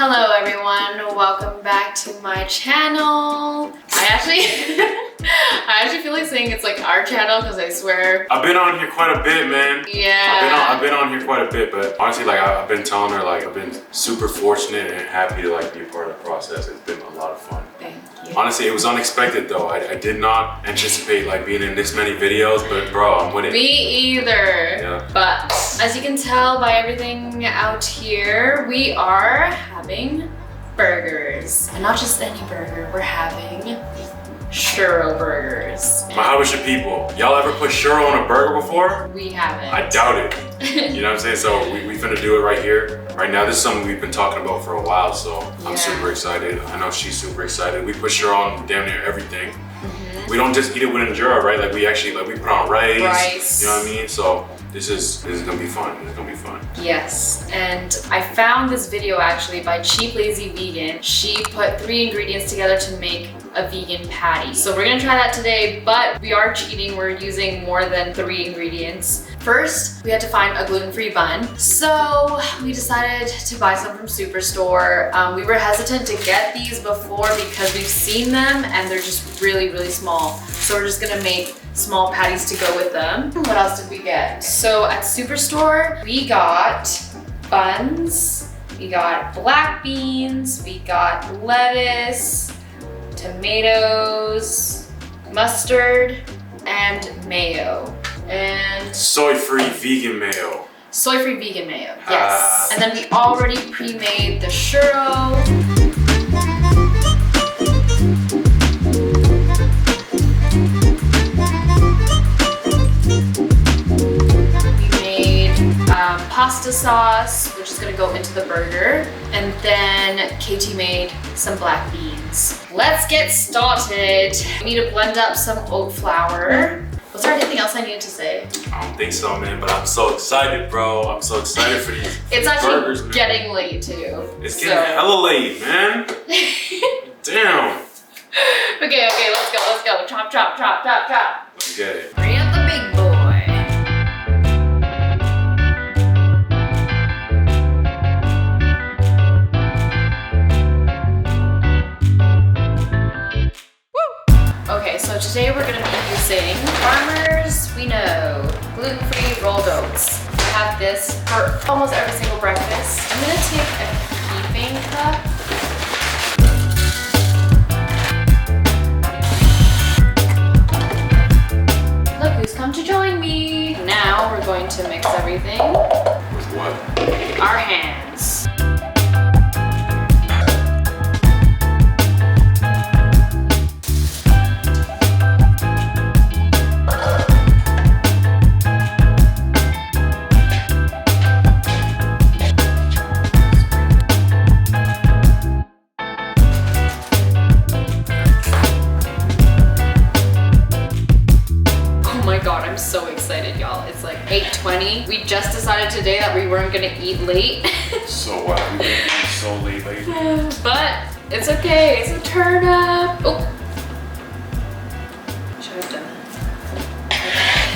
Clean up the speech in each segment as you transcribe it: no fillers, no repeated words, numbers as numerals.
Hello everyone, welcome back to my channel. I actually feel like saying it's like our channel because I swear I've been on here quite a bit, man. Yeah. I've been on here quite a bit, but honestly, like I've been telling her, like I've been super fortunate and happy to like be a part of the process. It's been a lot of fun. Thank you. Honestly, it was unexpected though. I did not anticipate like being in this many videos, but bro, I'm with it. Me either. Yeah. But as you can tell by everything out here, we are having burgers. And not just any burger, we're having shiro burgers. My habesha people, y'all ever put shiro on a burger before? We haven't. I doubt it. You know what I'm saying? So we finna do it right here. Right now, this is something we've been talking about for a while, so I'm super excited. I know she's super excited. We put shiro on damn near everything. We don't just eat it with injera, right? Like we actually, like we put on rice. You know what I mean? So this is gonna be fun. This is gonna be fun. Yes, and I found this video actually by cheaplazyvegan. She put 3 ingredients together to make a vegan patty. So we're gonna try that today, but we are cheating. We're using more than 3 ingredients. First, we had to find a gluten-free bun. So we decided to buy some from Superstore. We were hesitant to get these before because we've seen them and they're just really, really small. So we're just gonna make small patties to go with them. What else did we get? So at Superstore, we got buns, we got black beans, we got lettuce, tomatoes, mustard, and mayo. And soy-free vegan mayo. Soy-free vegan mayo, yes. And then we already pre-made the shiro. Pasta sauce, which is gonna go into the burger. And then Katie made some black beans. Let's get started. We need to blend up some oat flour. Was there anything else I needed to say? I don't think so, man, but I'm so excited, bro. I'm so excited for these It's actually burgers, man. getting late too. It's getting hella late, man. Damn. Okay, let's go. Chop, chop, chop, chop, chop. Let's get it. Bring up the big boy. Okay, so today we're going to be using Farmer's We Know gluten-free rolled oats. I have this for almost every single breakfast. I'm going to take a heaping cup. Look who's come to join me. Now we're going to mix everything. With what? Our hands. I'm so excited, y'all. It's like 8:20. We just decided today that we weren't gonna eat late. So what? We've been eating so late lately. But it's okay. It's a turn up. Oh, should have done that. I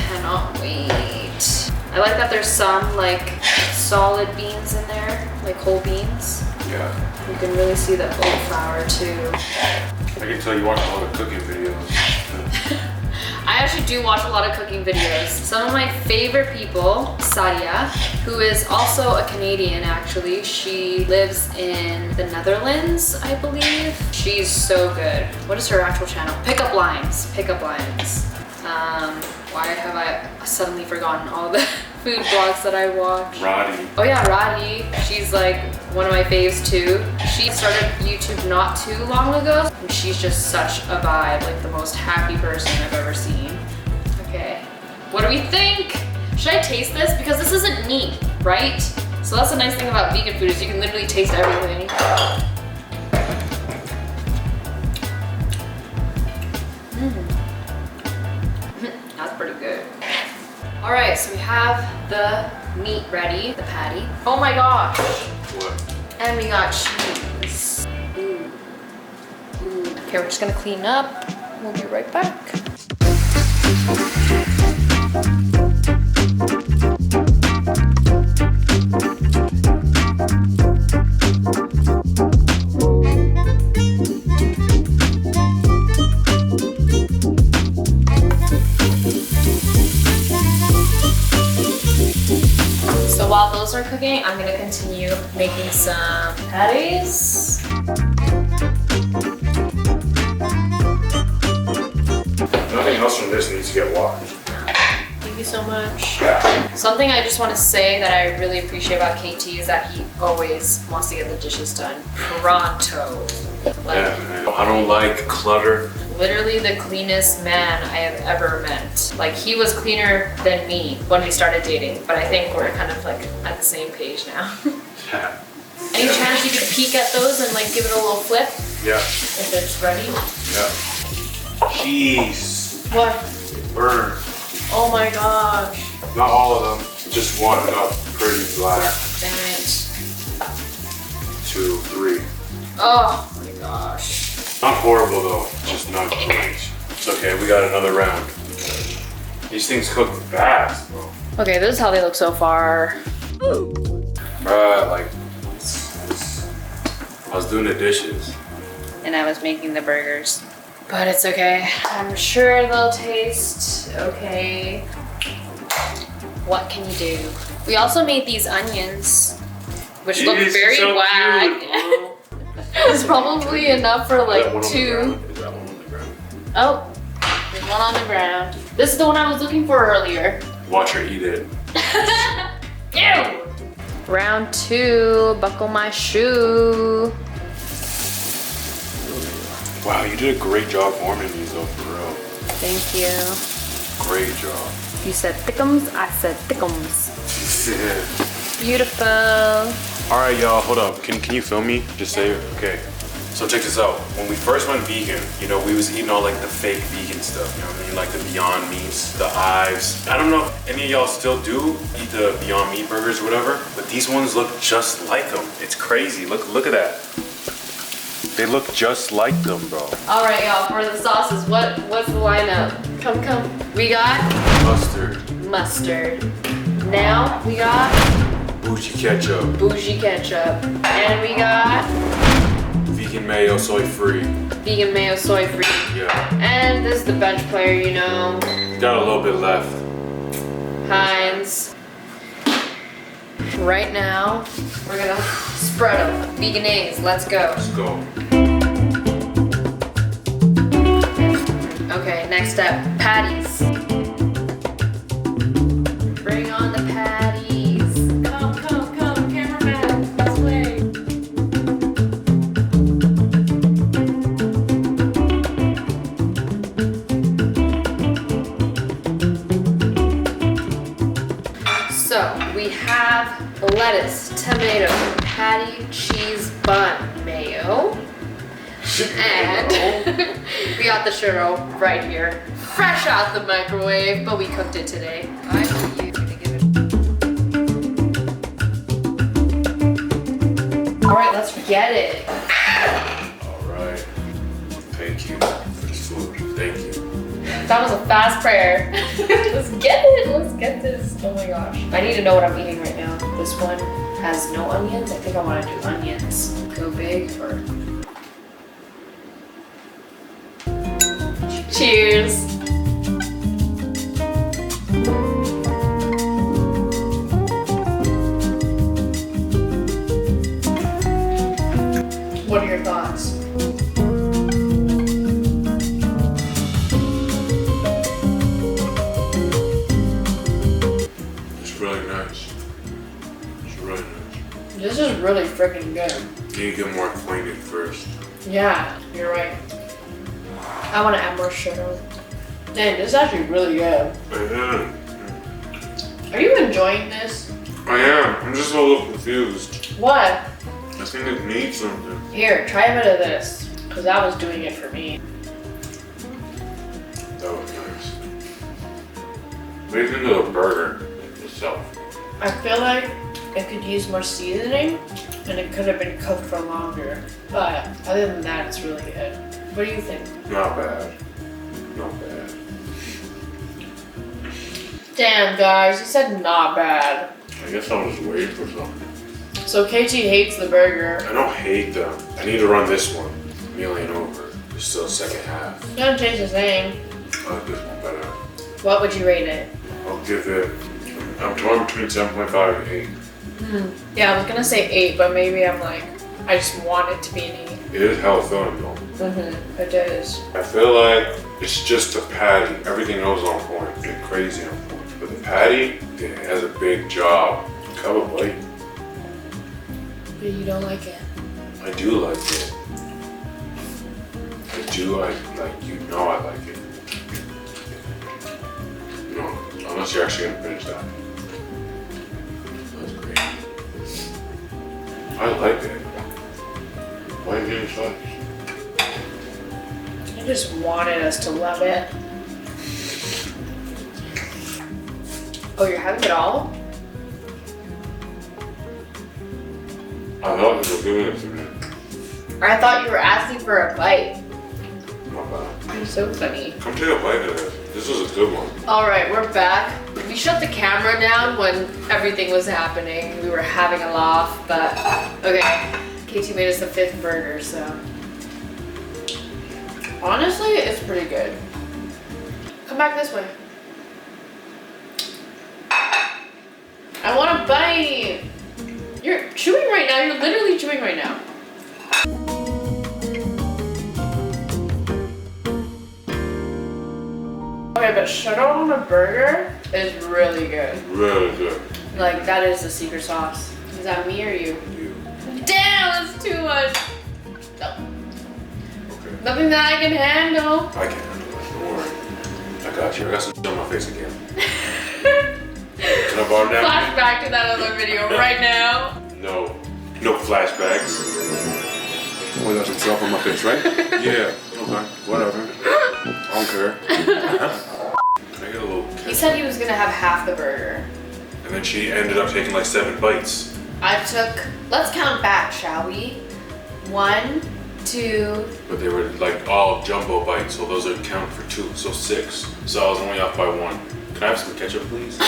cannot wait. I like that there's some like solid beans in there, like whole beans. Yeah. You can really see the oat flour too. I can tell you watch a lot of cooking videos. I actually do watch a lot of cooking videos. Some of my favorite people, Sadia, who is also a Canadian actually. She lives in the Netherlands, I believe. She's so good. What is her actual channel? Pickup Lines. Pickup Lines. Why have I suddenly forgotten all the food blogs that I watch? Roddy. Oh yeah, Roddy. She's like one of my faves too. She started YouTube not too long ago. And she's just such a vibe, like the most happy person I've ever seen. Okay, what do we think? Should I taste this? Because this isn't meat, right? So that's the nice thing about vegan food is you can literally taste everything. That's pretty good. All right, so we have the meat ready, the patty. Oh my gosh. What? And we got cheese. Ooh. Ooh. Okay, we're just gonna clean up. We'll be right back. some patties. Nothing else from this needs to get washed. Thank you so much. Yeah. Something I just want to say that I really appreciate about KT is that he always wants to get the dishes done pronto. Like, Yeah, I don't like clutter. literally the cleanest man I have ever met. Like, he was cleaner than me when we started dating, but I think we're kind of like at the same page now. Yeah. Any chance you could peek at those and like give it a little flip Yeah. if it's ready? Yeah. Jeez. What? Burn. Oh my gosh. Not all of them. Just one up. Pretty black. Damn it. 2, 3. Oh my gosh. Not horrible though. Just not great. It's okay. We got another round. These things cook fast, bro. Okay, this is how they look so far. Bruh, like, I was doing the dishes. And I was making the burgers. But it's okay. I'm sure they'll taste okay. What can you do? We also made these onions, which look very so whack. cute, It's probably enough for Is that like one on the 2. ground? Is that one on the ground? Oh, there's one on the ground. This is the one I was looking for earlier. Watch her eat it. Ew! Round 2, buckle my shoe. Wow, you did a great job forming these though, for real. Thank you. Great job. You said thickums, I said thickums. Beautiful. All right, y'all, hold up. Can you film me? Just say it. Okay. So check this out. When we first went vegan, you know, we was eating all like the fake vegan stuff. You know what I mean? Like the Beyond Meats, the Ives. I don't know if any of y'all still do eat the Beyond Meat burgers or whatever, but these ones look just like them. It's crazy. Look at that. They look just like them, bro. All right, y'all, for the sauces, what's the lineup? Come. We got mustard. Now we got Bougie ketchup. bougie ketchup. And we got Vegan mayo, soy-free. vegan mayo, soy-free. Yeah. And this is the bench player, you know, Got a little bit left. Heinz. Right now, we're gonna spread them. Veganese, let's go. Let's go. Okay, next step, patties. Bring on the patties. Come, cameraman, this way. So, we have lettuce, tomato, patty, cheese, bun, mayo. And we got the shiro right here, fresh out the microwave, but we cooked it today. I want you to give it. All right, let's get it. All right. Thank you for this food. Thank you. That was a fast prayer. Let's get it. Let's get this. Oh my gosh. I need to know what I'm eating right now. This one has no onions. I think I want to do onions. Go big or. Cheers. What are your thoughts? It's really nice. It's really nice. This is really freaking good. You need to get more acquainted first. Yeah, you're right. I want to add more sugar. Dang, this is actually really good. I Are you enjoying this? am. I'm just a little confused. What? I think it needs something. Here, try a bit of this. Because that was doing it for me. That was nice. What do you think of the burger itself? I feel like it could use more seasoning and it could have been cooked for longer. But other than that, it's really good. What do you think? Not bad. Not bad. Damn, guys, you said not bad. I guess I was waiting for something. So KT hates the burger. I don't hate them. I need to run this one. Meal ain't over. There's still a second half. It doesn't taste the same. I like this one better. What would you rate it? I'll give it, I'm torn between 7.5 and 8. Yeah, I was gonna say 8, but maybe I'm like, I just want it to be an 8. It is hella filling though. It is. I feel like it's just the patty. Everything else is on point. It's crazy on point. But the patty, it has a big job. Have a bite. But you don't like it. I do like it. I do like you know I like it. No, unless you're actually gonna finish that. That's great. I like it. Why are you getting slice? I just wanted us to love it. Oh, you're having it all? I thought you were giving it to me. Or I thought you were asking for a bite. My bad. You're so funny. Come take a bite of this. This was a good one. Alright, we're back. We shut the camera down when everything was happening. We were having a laugh, but okay. KT made us the 5th burger, so. Honestly, it's pretty good. Come back this way. I want a bite. You're chewing right now. You're literally chewing right now. Okay, but sugar on a burger is really good. Really good. Like, that is the secret sauce. Is that me or you? You. Damn, that's too much. No. Okay. Nothing that I can handle. I can handle it. Don't worry. I got you. I got some on my face again. Can I borrow that? Flashback to that other video right now. No. No flashbacks. Oh, got some stuff on my face, right? Yeah. Okay. Whatever. I don't care. Can I get a little ketchup? He said he was gonna have half the burger. And then she ended up taking like 7 bites. I took, let's count back, shall we? 1, 2. But they were like all jumbo bites, so those are count for 2, so 6. So I was only off by 1. Can I have some ketchup, please?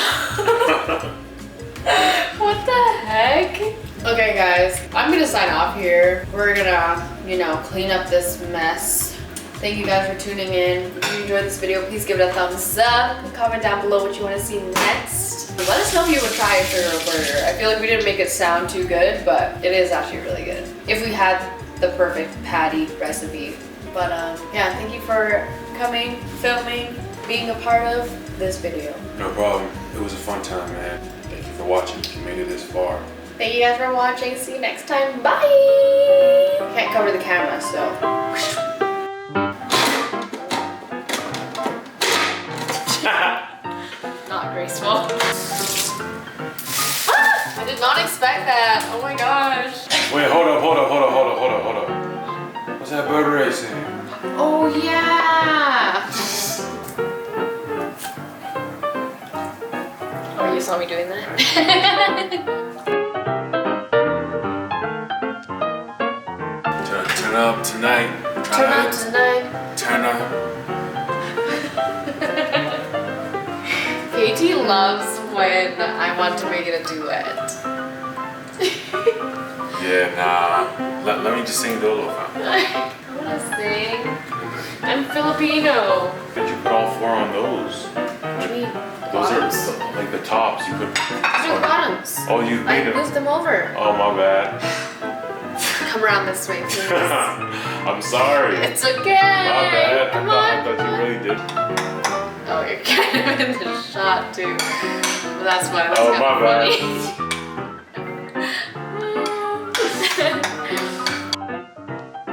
What the heck? Okay guys, I'm gonna sign off here. We're gonna, you know, clean up this mess. Thank you guys for tuning in. If you enjoyed this video, please give it a thumbs up. Comment down below what you want to see next. Let us know if you would try a sugar burger. I feel like we didn't make it sound too good, but it is actually really good. If we had the perfect patty recipe. But yeah, thank you for coming, filming, being a part of this video. No problem. It was a fun time, man. Thank you for watching. You made it this far. Thank you guys for watching. See you next time. Bye! Can't cover the camera, so. Not graceful. I did not expect that. Oh my gosh. Wait, hold up. What's that bird racing? Oh yeah. Oh, you saw me doing that? Turn up tonight. Turn up tonight. Turn up. KT loves when I want to make it a duet. Yeah, nah. Let me just sing Dolo, fam. I want to sing. I'm Filipino. But you put all 4 on those. What do you mean? Those Bottoms? are like the tops. You put. These are bottoms. Oh, you made I them. moved them over. Oh, my bad. Come around this way, please. I'm sorry. It's okay. My bad. Come I on. thought you really did. Oh, you're kind of in the shot too. But that's fine. That's Oh, kind my of bad. funny.